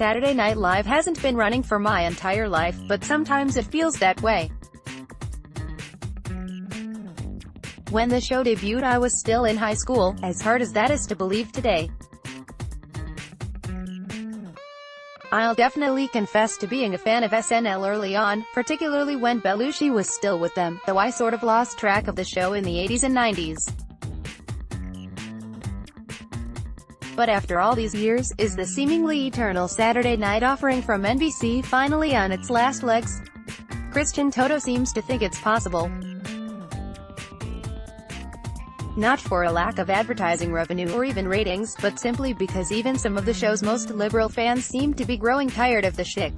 Saturday Night Live hasn't been running for my entire life, but sometimes it feels that way. When the show debuted I was still in high school, as hard as that is to believe today. I'll definitely confess to being a fan of SNL early on, particularly when Belushi was still with them, though I sort of lost track of the show in the 80s and 90s. But after all these years, is the seemingly eternal Saturday night offering from NBC finally on its last legs? Christian Toto seems to think it's possible. Not for a lack of advertising revenue or even ratings, but simply because even some of the show's most liberal fans seem to be growing tired of the shtick.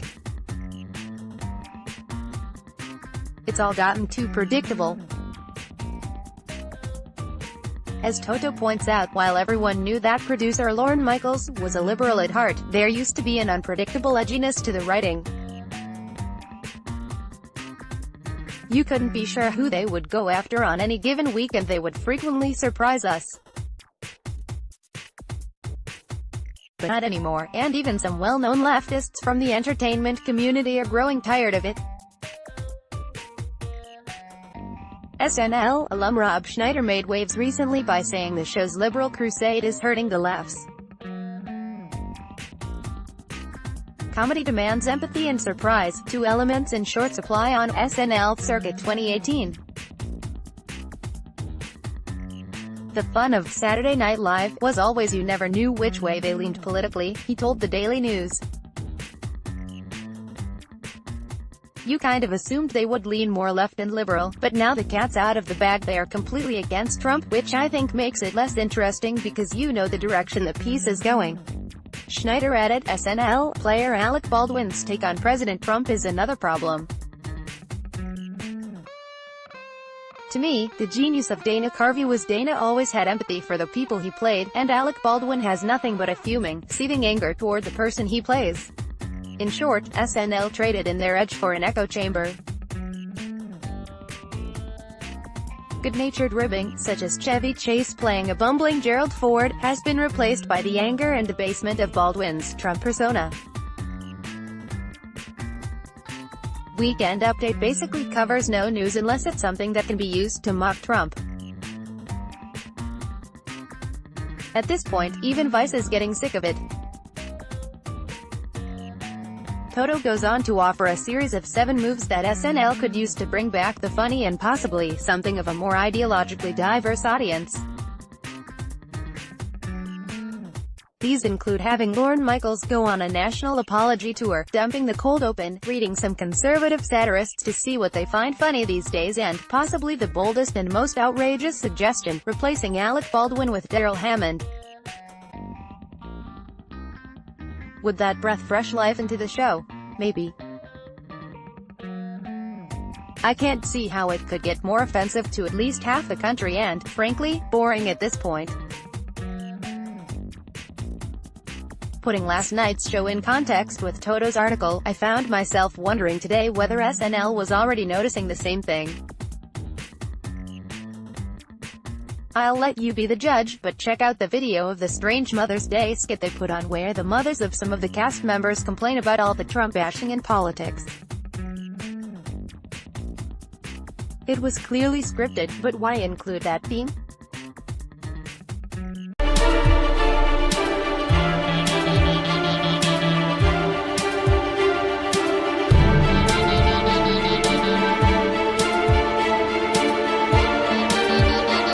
It's all gotten too predictable. As Toto points out, while everyone knew that producer Lorne Michaels was a liberal at heart, there used to be an unpredictable edginess to the writing. You couldn't be sure who they would go after on any given week, and they would frequently surprise us. But not anymore, and even some well-known leftists from the entertainment community are growing tired of it. SNL alum Rob Schneider made waves recently by saying the show's liberal crusade is hurting the laughs. Comedy demands empathy and surprise, two elements in short supply on SNL circa 2018. The fun of Saturday Night Live was always you never knew which way they leaned politically, he told the Daily News. You kind of assumed they would lean more left and liberal, but now the cat's out of the bag, they are completely against Trump, which I think makes it less interesting because you know the direction the piece is going. Schneider added, SNL player Alec Baldwin's take on President Trump is another problem. To me, the genius of Dana Carvey was Dana always had empathy for the people he played, and Alec Baldwin has nothing but a fuming, seething anger toward the person he plays. In short, SNL traded in their edge for an echo chamber. Good-natured ribbing, such as Chevy Chase playing a bumbling Gerald Ford, has been replaced by the anger and debasement of Baldwin's Trump persona. Weekend Update basically covers no news unless it's something that can be used to mock Trump. At this point, even Vice is getting sick of it. Toto goes on to offer a series of 7 moves that SNL could use to bring back the funny and possibly something of a more ideologically diverse audience. These include having Lorne Michaels go on a national apology tour, dumping the cold open, reading some conservative satirists to see what they find funny these days, and, possibly the boldest and most outrageous suggestion, replacing Alec Baldwin with Darrell Hammond. Would that breath fresh life into the show? Maybe. I can't see how it could get more offensive to at least half the country and, frankly, boring at this point. Putting last night's show in context with Toto's article, I found myself wondering today whether SNL was already noticing the same thing. I'll let you be the judge, but check out the video of the strange Mother's Day skit they put on where the mothers of some of the cast members complain about all the Trump bashing in politics. It was clearly scripted, but why include that theme?